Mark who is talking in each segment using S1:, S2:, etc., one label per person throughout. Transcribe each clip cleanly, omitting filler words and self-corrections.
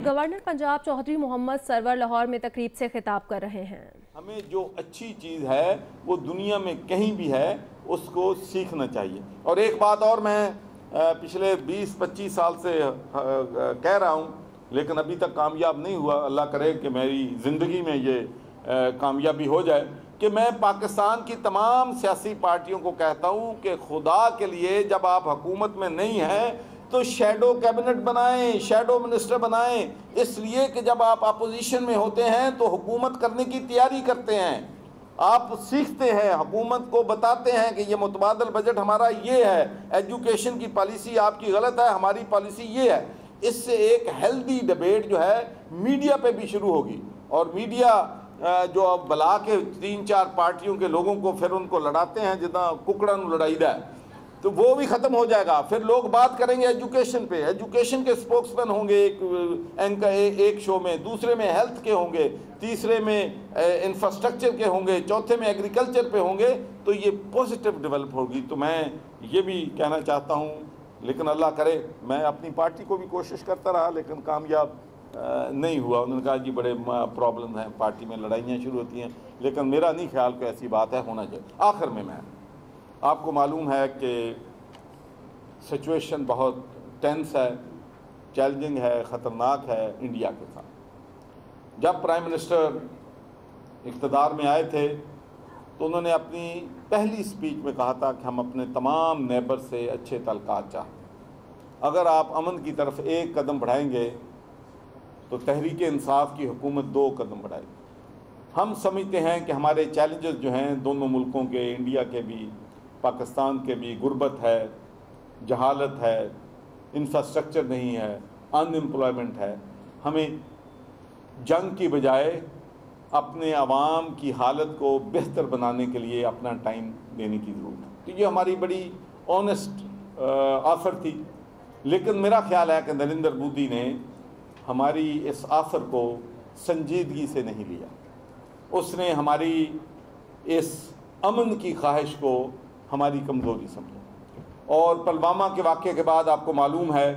S1: Governor Punjab Chaudhary Mohammad server Lahore में तकरीब से खिताब कर रहे हैं।
S2: हमें जो अच्छी चीज़ है वो दुनिया में कहीं भी है उसको सीखना चाहिए। और एक बात और मैं पिछले 20-25 साल से कह रहा हूँ, लेकिन अभी तक कामयाब नहीं हुआ। अल्लाह करे कि मेरी ज़िंदगी में ये कामयाबी हो जाए कि मैं पाकिस्तान की तमाम सियासी पार्टियों को कहता हूँ कि खुदा के लिए जब आप हुकूमत में नहीं हैं तो शैडो कैबिनेट बनाएं, शैडो मिनिस्टर बनाएं, इसलिए कि जब आप अपोजिशन में होते हैं तो हुकूमत करने की तैयारी करते हैं, आप सीखते हैं, हुकूमत को बताते हैं कि ये मुतबादल बजट हमारा ये है, एजुकेशन की पॉलिसी आपकी गलत है, हमारी पॉलिसी ये है। इससे एक हेल्दी डिबेट जो है मीडिया पे भी शुरू होगी और मीडिया जो अब बुला के 3-4 पार्टियों के लोगों को फिर उनको लड़ाते हैं जितना कुकड़ा नु लड़ाईदा है, तो वो भी ख़त्म हो जाएगा। फिर लोग बात करेंगे एजुकेशन पे, एजुकेशन के स्पोक्समैन होंगे एक शो में, दूसरे में हेल्थ के होंगे, तीसरे में इंफ्रास्ट्रक्चर के होंगे, चौथे में एग्रीकल्चर पे होंगे, तो ये पॉजिटिव डेवलप होगी। तो मैं ये भी कहना चाहता हूँ, लेकिन अल्लाह करे, मैं अपनी पार्टी को भी कोशिश करता रहा लेकिन कामयाब नहीं हुआ। उन्होंने कहा जी बड़े प्रॉब्लम हैं, पार्टी में लड़ाइयाँ शुरू होती हैं, लेकिन मेरा नहीं ख्याल कि ऐसी बात है, होना चाहिए। आखिर में मैं आपको मालूम है कि सिचुएशन बहुत टेंस है, चैलेंजिंग है, ख़तरनाक है इंडिया के साथ। जब प्राइम मिनिस्टर इक़्तिदार में आए थे तो उन्होंने अपनी पहली स्पीच में कहा था कि हम अपने तमाम नेबर से अच्छे तल्क़ात चाहते। अगर आप अमन की तरफ एक कदम बढ़ाएंगे तो तहरीक इंसाफ की हुकूमत 2 कदम बढ़ाएगी। हम समझते हैं कि हमारे चैलेंजेस जो हैं दोनों मुल्कों के, इंडिया के भी पाकिस्तान के भी, गुर्बत है, जहालत है, इंफ्रास्ट्रक्चर नहीं है, अनएम्प्लॉयमेंट है। हमें जंग की बजाय अपने आवाम की हालत को बेहतर बनाने के लिए अपना टाइम देने की ज़रूरत है। तो ये हमारी बड़ी ऑनेस्ट ऑफ़र थी, लेकिन मेरा ख्याल है कि नरेंद्र मोदी ने हमारी इस ऑफ़र को संजीदगी से नहीं लिया। उसने हमारी इस अमन की ख्वाहिश को हमारी कमज़ोरी समझा। और पुलवामा के वाक़े के बाद आपको मालूम है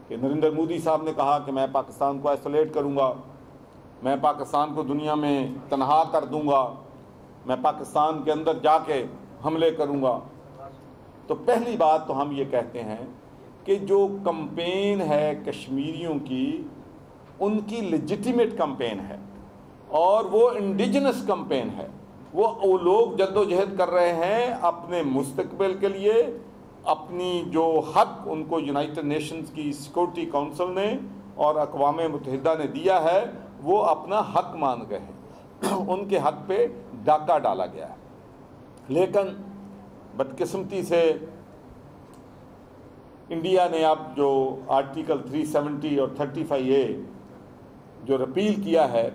S2: कि नरेंद्र मोदी साहब ने कहा कि मैं पाकिस्तान को आइसोलेट करूँगा, मैं पाकिस्तान को दुनिया में तनहा कर दूँगा, मैं पाकिस्तान के अंदर जाके हमले करूँगा। तो पहली बात तो हम ये कहते हैं कि जो कैंपेन है कश्मीरियों की, उनकी लेजिटिमेट कैंपेन है और वो इंडिजिनस कैंपेन है। वो लोग जद्दोजहद कर रहे हैं अपने मुस्तकबिल के लिए, अपनी जो हक उनको यूनाइटेड नेशंस की सिक्योरिटी काउंसिल ने और अक़वाम मुत्तहिदा ने दिया है, वो अपना हक मान गए हैं। उनके हक पे डाका डाला गया है। लेकिन बदकिस्मती से इंडिया ने अब जो आर्टिकल 370 और 35A जो रिपील किया है,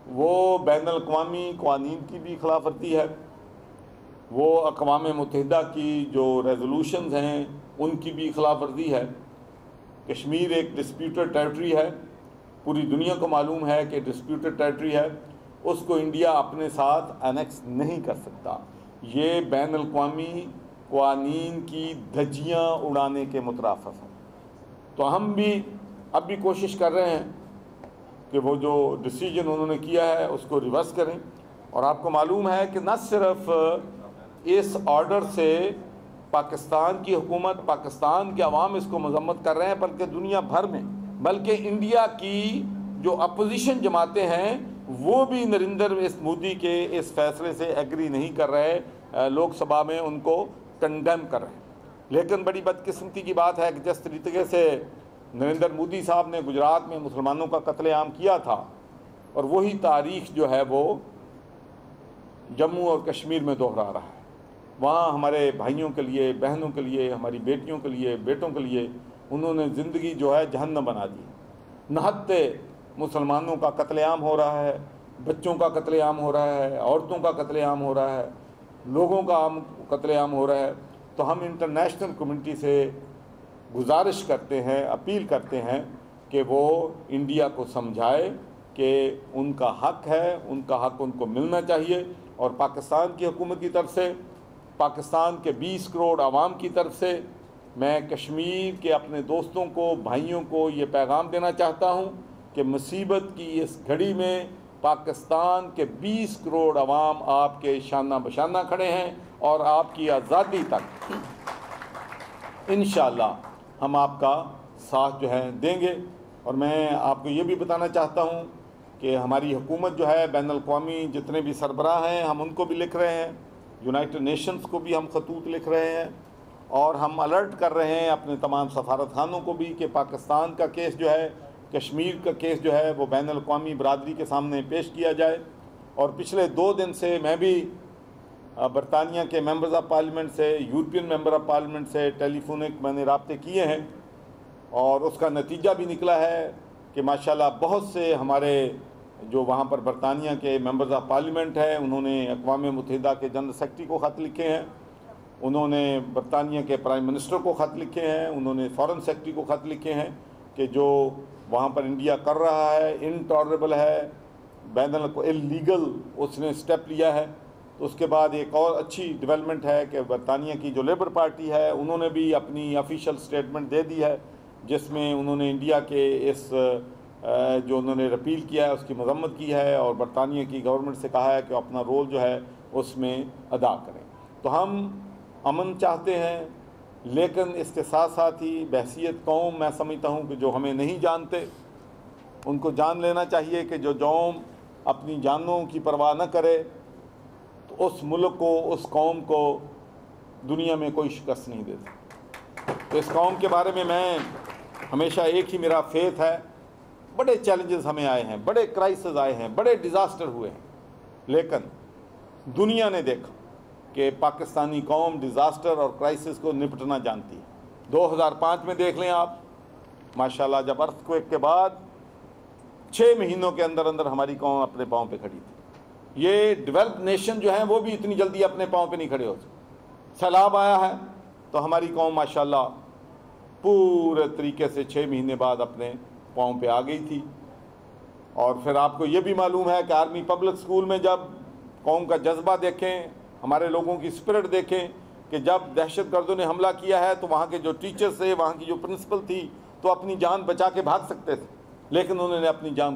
S2: वो बैनुल-अक़वामी क़वानीन की भी खिलाफ वर्जी है, वो अक़वाम मुत्तहिदा की जो रेजोल्यूशंस हैं उनकी भी खिलाफ वर्जी है। कश्मीर एक डिस्प्यूटेड टेरिटरी है, पूरी दुनिया को मालूम है कि डिस्प्यूटेड टेरिटरी है, उसको इंडिया अपने साथ एनेक्स नहीं कर सकता। ये बैनुल-अक़वामी क़वानीन की धज्जियाँ उड़ाने के मुतराफ़िक़ है। तो हम भी अब भी कोशिश कर रहे हैं कि वो जो डिसीजन उन्होंने किया है उसको रिवर्स करें। और आपको मालूम है कि न सिर्फ इस ऑर्डर से पाकिस्तान की हुकूमत, पाकिस्तान के अवाम इसको मजम्मत कर रहे हैं, बल्कि दुनिया भर में, बल्कि इंडिया की जो अपोजिशन जमातें हैं वो भी नरेंद्र मोदी के इस फैसले से एग्री नहीं कर रहे, लोकसभा में उनको कंडेम कर रहे हैं। लेकिन बड़ी बदकिस्मती की बात है कि जिस तरीके से नरेंद्र मोदी साहब ने गुजरात में मुसलमानों का कत्लेआम किया था, और वही तारीख़ जो है वो जम्मू और कश्मीर में दोहरा रहा है। वहाँ हमारे भाइयों के लिए, बहनों के लिए, हमारी बेटियों के लिए, बेटों के लिए उन्होंने ज़िंदगी जो है जहन्नम बना दी। नहत्ते मुसलमानों का कत्लेआम हो रहा है, बच्चों का कत्लेआम हो रहा है, औरतों का कत्लेआम हो रहा है, लोगों का कत्लेआम हो रहा है। तो हम इंटरनेशनल कम्युनिटी से गुजारिश करते हैं, अपील करते हैं कि वो इंडिया को समझाए कि उनका हक है, उनका हक उनको मिलना चाहिए। और पाकिस्तान की हुकूमत की तरफ से, पाकिस्तान के 20 करोड़ आवाम की तरफ से मैं कश्मीर के अपने दोस्तों को, भाइयों को ये पैगाम देना चाहता हूँ कि मुसीबत की इस घड़ी में पाकिस्तान के 20 करोड़ अवाम आपके शाना बशाना खड़े हैं और आपकी आज़ादी तक इंशाअल्लाह हम आपका साथ जो है देंगे। और मैं आपको ये भी बताना चाहता हूँ कि हमारी हुकूमत जो है बैनुल-अक़वामी जितने भी सरबराह हैं हम उनको भी लिख रहे हैं, यूनाइटेड नेशंस को भी हम खतूत लिख रहे हैं और हम अलर्ट कर रहे हैं अपने तमाम सफारतखानों को भी कि पाकिस्तान का केस जो है, कश्मीर का केस जो है वो बैनुल-अक़वामी बरादरी के सामने पेश किया जाए। और पिछले 2 दिन से मैं भी बरतानिया के मेंबर्स ऑफ पार्लियामेंट से, यूरोपियन मेंबर ऑफ पार्लियामेंट से टेलीफोनिक मैंने राब्ते किए हैं और उसका नतीजा भी निकला है कि माशाल्लाह बहुत से हमारे जो वहाँ पर बरतानिया के मेंबर्स ऑफ पार्लियामेंट हैं उन्होंने अक़वाम मुत्तहिदा के जनरल सेक्रेटरी को ख़त लिखे हैं, उन्होंने बरतानिया के प्राइम मिनिस्टर को ख़त लिखे हैं, उन्होंने फॉरेन सेक्रेटरी को ख़त लिखे हैं कि जो वहाँ पर इंडिया कर रहा है इनटॉलरेबल है, बैनुल इल्लीगल उसने स्टेप लिया है। तो उसके बाद एक और अच्छी डेवलपमेंट है कि बरतानिया की जो लेबर पार्टी है उन्होंने भी अपनी ऑफिशियल स्टेटमेंट दे दी है जिसमें उन्होंने इंडिया के इस जो उन्होंने रिपील किया है उसकी मजम्मत की है और बरतानिया की गवर्नमेंट से कहा है कि अपना रोल जो है उसमें अदा करें। तो हम अमन चाहते हैं, लेकिन इसके साथ साथ ही बहसीत कौम मैं समझता हूँ कि जो हमें नहीं जानते उनको जान लेना चाहिए कि जो कौम अपनी जानों की परवाह न करे तो उस मुल्क को, उस कौम को दुनिया में कोई शिकस्त नहीं देती। तो इस कौम के बारे में मैं हमेशा एक ही मेरा फेथ है, बड़े चैलेंजेस हमें आए हैं, बड़े क्राइसिस आए हैं, बड़े डिज़ास्टर हुए हैं, लेकिन दुनिया ने देखा कि पाकिस्तानी कौम डिज़ास्टर और क्राइसिस को निपटना जानती है। 2005 में देख लें आप, माशाल्लाह जब अर्थक्वेक के बाद 6 महीनों के अंदर अंदर हमारी कौम अपने पाँव पे खड़ी थी। ये डेवलप्ड नेशन जो है वो भी इतनी जल्दी अपने पाँव पे नहीं खड़े हो सकते। सैलाब आया है तो हमारी कौम माशाल्लाह पूरे तरीके से 6 महीने बाद अपने पाँव पे आ गई थी। और फिर आपको ये भी मालूम है कि आर्मी पब्लिक स्कूल में जब कौम का जज्बा देखें, हमारे लोगों की स्पिरिट देखें कि जब दहशतगर्दों ने हमला किया है तो वहाँ के जो टीचर्स थे, वहाँ की जो प्रिंसिपल थी तो अपनी जान बचा के भाग सकते थे, लेकिन उन्होंने अपनी जान